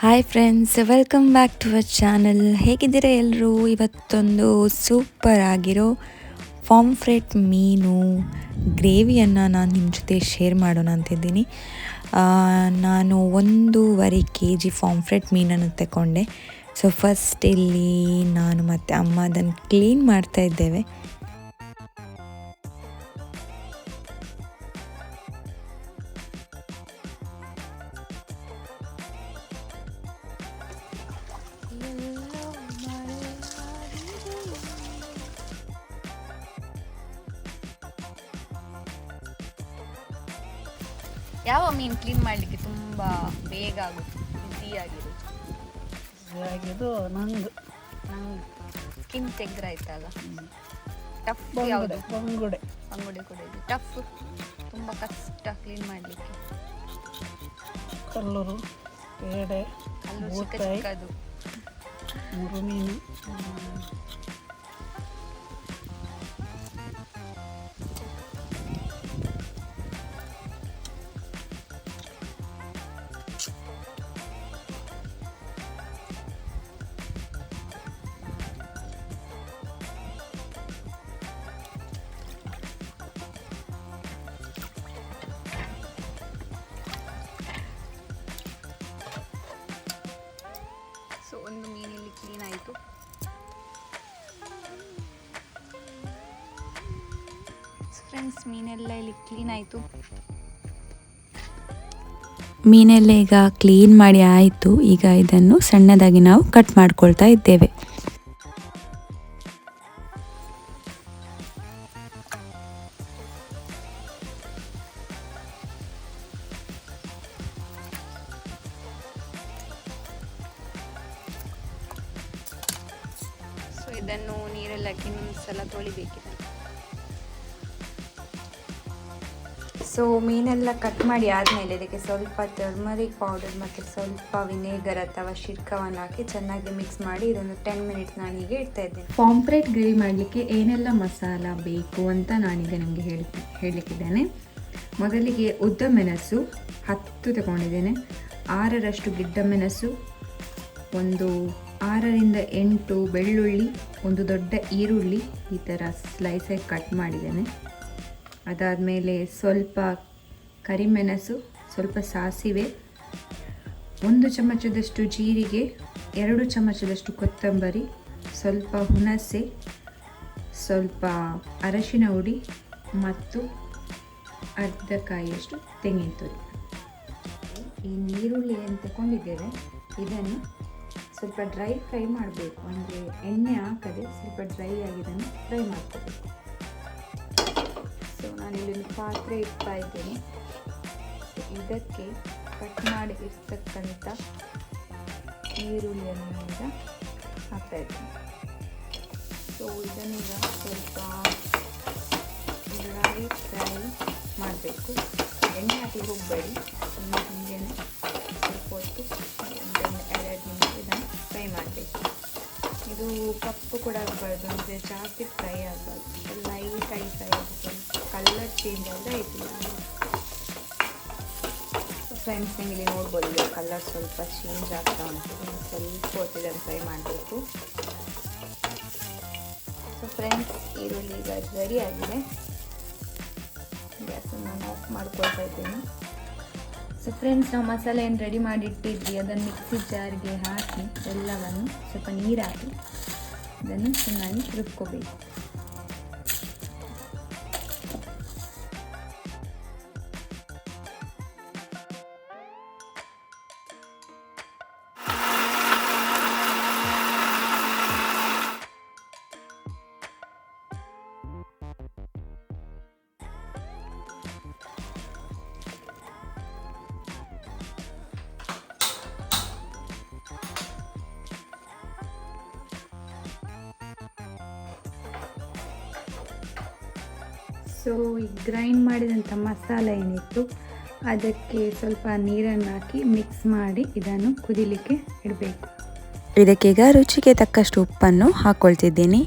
Hi friends, welcome back to our channel. ಹೇಗಿದ್ದೀರಾ ಎಲ್ಲರೂ? ಇವತ್ತೊಂದು ಸೂಪರ್ ಆಗಿರೋ ಪಾಂಫ್ರೆಟ್ ಮೀನು ಗ್ರೇವಿಯನ್ನು ನಾನು ನಿಮ್ಮ ಜೊತೆ ಶೇರ್ ಮಾಡೋಣ ಅಂತಿದ್ದೀನಿ. ನಾನು 1.5 kg ಪಾಂಫ್ರೆಟ್ ಮೀನನ್ನು ತಗೊಂಡೆ. ಸೊ ಫಸ್ಟ್ ಇಲ್ಲಿ ನಾನು ಮತ್ತು ಅಮ್ಮ ಅದನ್ನು ಕ್ಲೀನ್ ಮಾಡ್ತಾ ಇದ್ದೇವೆ. ಯಾವ ಮೀನು ಕ್ಲೀನ್ ಮಾಡಲಿಕ್ಕೆ ತುಂಬ ಬೇಗ ಆಗುತ್ತೆ, ಇದು ನಂಗೆ ಸ್ಕಿನ್ ತೆಗ್ರಾಯ್ತಲ್ಲ, ಟಫ್ ಯಾವುದು? ಬಂಗುಡೆ ಕೂಡ ಇದೆ, ಟಫ್, ತುಂಬ ಕಷ್ಟ ಕ್ಲೀನ್ ಮಾಡಲಿಕ್ಕೆ. ಕಲ್ಲೂರು, ಪೇಡೆ, ಕಲ್ಲು ಚಿಕ್ಕ ಬೂತಾಯಿ, ಚಿಕ್ಕದು. ಮುರುಮೀನು. ಸೊ ಒಂದು ಮೀನಲ್ಲಿ ಕ್ಲೀನ್ ಆಯಿತು. ಫ್ರೆಂಡ್ಸ್, ಮೀನೆಲ್ಲ ಇಲ್ಲಿ ಕ್ಲೀನ್ ಆಯಿತು. ಮೀನೆಲ್ಲ ಈಗ ಕ್ಲೀನ್ ಮಾಡಿ ಆಯಿತು. ಈಗ ಇದನ್ನು ಸಣ್ಣದಾಗಿ ನಾವು ಕಟ್ ಮಾಡ್ಕೊಳ್ತಾ ಇದ್ದೇವೆ. ಸೊ ಇದನ್ನು ನೀರಲ್ಲಿ ಹಾಕಿ ಇನ್ನೊಂದು ಸಲ ತೊಳಿಬೇಕಿದೆ. ಸೊ ಮೀನೆಲ್ಲ ಕಟ್ ಮಾಡಿ ಆದಮೇಲೆ ಇದಕ್ಕೆ ಸ್ವಲ್ಪ ಟರ್ಮರಿಕ್ ಪೌಡರ್ ಮತ್ತು ಸ್ವಲ್ಪ ವಿನೇಗರ್ ಅಥವಾ ಶಿರ್ಕವನ್ನು ಹಾಕಿ ಚೆನ್ನಾಗಿ ಮಿಕ್ಸ್ ಮಾಡಿ ಇದೊಂದು 10 ಮಿನಿಟ್ಸ್ ನಾನು ಹೀಗೆ ಇಡ್ತಾ ಇದ್ದೇನೆ. ಪಾಂಫ್ರೆಟ್ ಗ್ರೇವಿ ಮಾಡಲಿಕ್ಕೆ ಏನೆಲ್ಲ ಮಸಾಲ ಬೇಕು ಅಂತ ನಾನೀಗ ನಿಮಗೆ ಹೇಳಲಿಕ್ಕಿದ್ದೇನೆ. ಮೊದಲಿಗೆ ಉದ್ದ ಮೆಣಸು 10 ತಗೊಂಡಿದ್ದೇನೆ, 6ರಷ್ಟು ಗಿಡ್ಡ ಮೆಣಸು, ಒಂದು 6ರಿಂದ 8 ಬೆಳ್ಳುಳ್ಳಿ, ಒಂದು ದೊಡ್ಡ ಈರುಳ್ಳಿ ಈ ಥರ ಸ್ಲೈಸಾಗಿ ಕಟ್ ಮಾಡಿದ್ದೇನೆ. ಅದಾದಮೇಲೆ ಸ್ವಲ್ಪ ಕರಿಮೆಣಸು, ಸ್ವಲ್ಪ ಸಾಸಿವೆ, 1 ಚಮಚದಷ್ಟು ಜೀರಿಗೆ, 2 ಚಮಚದಷ್ಟು ಕೊತ್ತಂಬರಿ, ಸ್ವಲ್ಪ ಹುಣಸೆ, ಸ್ವಲ್ಪ ಅರಶಿನ ಹುಡಿ ಮತ್ತು ಅರ್ಧ ಕಾಯಿಯಷ್ಟು ತೆಂಗಿನ ತುರಿ. ಈ ನೀರುಳ್ಳಿ ಏನು ತಗೊಂಡಿದ್ದೇವೆ ಇದನ್ನು ಸ್ವಲ್ಪ ಡ್ರೈ ಫ್ರೈ ಮಾಡಬೇಕು, ಅಂದರೆ ಎಣ್ಣೆ ಹಾಕದೆ ಸ್ವಲ್ಪ ಡ್ರೈ ಆಗಿ ಇದನ್ನು ಫ್ರೈ ಮಾಡ್ಕೋಬೇಕು. ಸೊ ನಾನಿಲ್ಲಿ ಪಾತ್ರೆ ಇಡ್ತಾ ಇದ್ದೇನೆ. ಇದಕ್ಕೆ ಕಟ್ ಮಾಡಿ ಇರ್ತಕ್ಕಂಥ ಈರುಳ್ಳಿಯನ್ನು ಈಗ ಹಾಕ್ತಾ ಇದ್ದೇನೆ. ಸೊ ಇದನ್ನೀಗ ಸ್ವಲ್ಪ ಡ್ರೈ ಫ್ರೈ ಮಾಡಬೇಕು, ಎಣ್ಣೆ ಹಾಕಿ ಹೋಗಬೇಡಿ, ಒಂದು ಹಿಂಗೇನೆ ಸ್ವಲ್ಪ ಹೊತ್ತು 1-2 ನಿಮಿಷ ಇದನ್ನು ಫ್ರೈ ಮಾಡಬೇಕು. ಇದು ಕಪ್ಪು ಕೂಡ ಆಗಬಾರ್ದು, ಅಂದರೆ ಜಾಸ್ತಿ ಫ್ರೈ ಆಗಬಾರ್ದು, ಲೈಟಾಗಿ ಫ್ರೈ ಆಗಬೇಕು, ಕಲರ್ ಚೇಂಜ್ ಆದರೆ ಆಯಿತು. ಫ್ರೆಂಡ್ಸ್, ನಿಮಗೆ ನೋಡ್ಬೋದು ಇದು ಕಲರ್ ಸ್ವಲ್ಪ ಚೇಂಜ್ ಆಗ್ತಾ ಉಂಟು. ಸ್ವಲ್ಪ ಹೊತ್ತು ಇದನ್ನು ಫ್ರೈ ಮಾಡಬೇಕು. ಸೊ ಫ್ರೆಂಡ್ಸ್, ಈರುಳ್ಳಿ ಈಗ ರೆಡಿ ಆಗಿದೆ. ಗ್ಯಾಸನ್ನು ನಾನು ಆಫ್ ಮಾಡ್ಕೊಳ್ತಾ ಇದ್ದೇನೆ. ಸೊ ಫ್ರೆಂಡ್ಸ್, ನಾವು ಮಸಾಲೆ ಏನು ರೆಡಿ ಮಾಡಿ ಇಟ್ಟಿದ್ವಿ ಅದನ್ನು ಮಿಕ್ಸಿ ಜಾರ್ಗೆ ಹಾಕಿ ಎಲ್ಲವನ್ನು ಸ್ವಲ್ಪ ನೀರು ಹಾಕಿ ಇದನ್ನು ಚೆನ್ನಾಗಿ ರುಬ್ಕೋಬೇಕು. ಸೊ ಈ ಗ್ರೈಂಡ್ ಮಾಡಿದಂಥ ಮಸಾಲೆ ಏನಿತ್ತು ಅದಕ್ಕೆ ಸ್ವಲ್ಪ ನೀರನ್ನು ಹಾಕಿ ಮಿಕ್ಸ್ ಮಾಡಿ ಇದನ್ನು ಕುದಿಲಿಕ್ಕೆ ಇಡಬೇಕು. ಇದಕ್ಕೀಗ ರುಚಿಗೆ ತಕ್ಕಷ್ಟು ಉಪ್ಪನ್ನು ಹಾಕ್ಕೊಳ್ತಿದ್ದೀನಿ.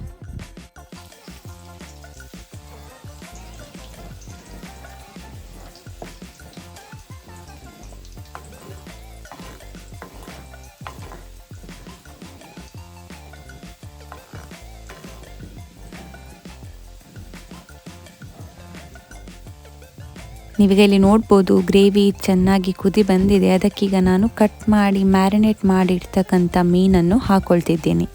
ನೀವೀಗ ಇಲ್ಲಿ ನೋಡ್ಬೋದು ಗ್ರೇವಿ ಚೆನ್ನಾಗಿ ಕುದಿ ಬಂದಿದೆ. ಅದಕ್ಕೀಗ ನಾನು ಕಟ್ ಮಾಡಿ ಮ್ಯಾರಿನೇಟ್ ಮಾಡಿರ್ತಕ್ಕಂಥ ಮೀನನ್ನು ಹಾಕೊಳ್ತಿದ್ದೀನಿ.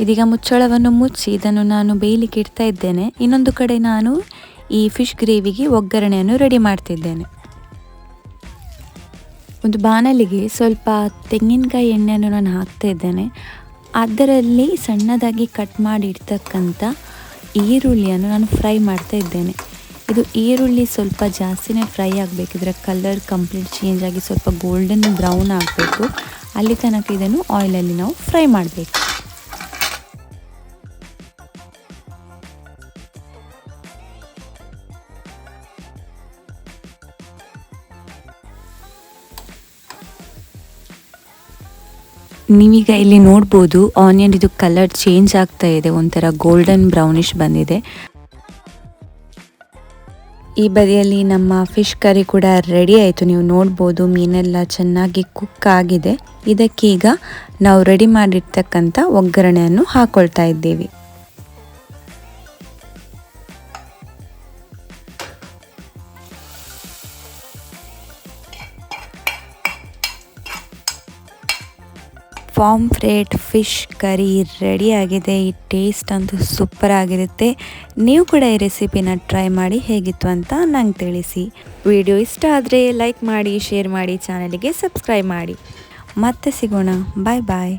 ಇದೀಗ ಮುಚ್ಚಳವನ್ನು ಮುಚ್ಚಿ ಇದನ್ನು ನಾನು ಬೇಯಲಿಕ್ಕೆ ಇಡ್ತಾ ಇದ್ದೇನೆ. ಇನ್ನೊಂದು ಕಡೆ ನಾನು ಈ ಫಿಶ್ ಗ್ರೇವಿಗೆ ಒಗ್ಗರಣೆಯನ್ನು ರೆಡಿ ಮಾಡ್ತಿದ್ದೇನೆ. ಒಂದು ಬಾಣಲಿಗೆ ಸ್ವಲ್ಪ ತೆಂಗಿನಕಾಯಿ ಎಣ್ಣೆಯನ್ನು ನಾನು ಹಾಕ್ತಾ ಇದ್ದೇನೆ. ಅದರಲ್ಲಿ ಸಣ್ಣದಾಗಿ ಕಟ್ ಮಾಡಿ ಇಡ್ತಕ್ಕಂಥ ಈರುಳ್ಳಿಯನ್ನು ನಾನು ಫ್ರೈ ಮಾಡ್ತಾ ಇದ್ದೇನೆ. ಇದು ಈರುಳ್ಳಿ ಸ್ವಲ್ಪ ಜಾಸ್ತಿನೇ ಫ್ರೈ ಆಗಬೇಕು. ಇದರ ಕಲರ್ ಕಂಪ್ಲೀಟ್ ಚೇಂಜ್ ಆಗಿ ಸ್ವಲ್ಪ ಗೋಲ್ಡನ್ ಬ್ರೌನ್ ಆಗಬೇಕು. ಅಲ್ಲಿ ತನಕ ಇದನ್ನು ಆಯಿಲಲ್ಲಿ ನಾವು ಫ್ರೈ ಮಾಡಬೇಕು. ನೀವೀಗ ಇಲ್ಲಿ ನೋಡ್ಬೋದು ಆನಿಯನ್ ಇದು ಕಲರ್ ಚೇಂಜ್ ಆಗ್ತಾ ಇದೆ, ಒಂಥರ ಗೋಲ್ಡನ್ ಬ್ರೌನಿಶ್ ಬಂದಿದೆ. ಈ ಬದಿಯಲ್ಲಿ ನಮ್ಮ ಫಿಶ್ ಕರಿ ಕೂಡ ರೆಡಿ ಆಯಿತು. ನೀವು ನೋಡ್ಬೋದು ಮೀನೆಲ್ಲ ಚೆನ್ನಾಗಿ ಕುಕ್ ಆಗಿದೆ. ಇದಕ್ಕೀಗ ನಾವು ರೆಡಿ ಮಾಡಿರ್ತಕ್ಕಂಥ ಒಗ್ಗರಣೆಯನ್ನು ಹಾಕೊಳ್ತಾ ಇದ್ದೀವಿ. ಪಾಂಫ್ರೆಟ್ ಫಿಶ್ ಕರಿ ರೆಡಿ ಆಗಿದೆ. ಈ ಟೇಸ್ಟ್ ಅಂತೂ ಸೂಪರ್ ಆಗಿರುತ್ತೆ. ನೀವು ಕೂಡ ಈ ರೆಸಿಪಿನ ಟ್ರೈ ಮಾಡಿ ಹೇಗಿತ್ತು ಅಂತ ನಂಗೆ ತಿಳಿಸಿ. ವಿಡಿಯೋ ಇಷ್ಟ ಆದರೆ ಲೈಕ್ ಮಾಡಿ, ಶೇರ್ ಮಾಡಿ, ಚಾನಲಿಗೆ ಸಬ್ಸ್ಕ್ರೈಬ್ ಮಾಡಿ. ಮತ್ತೆ ಸಿಗೋಣ. ಬಾಯ್ ಬಾಯ್.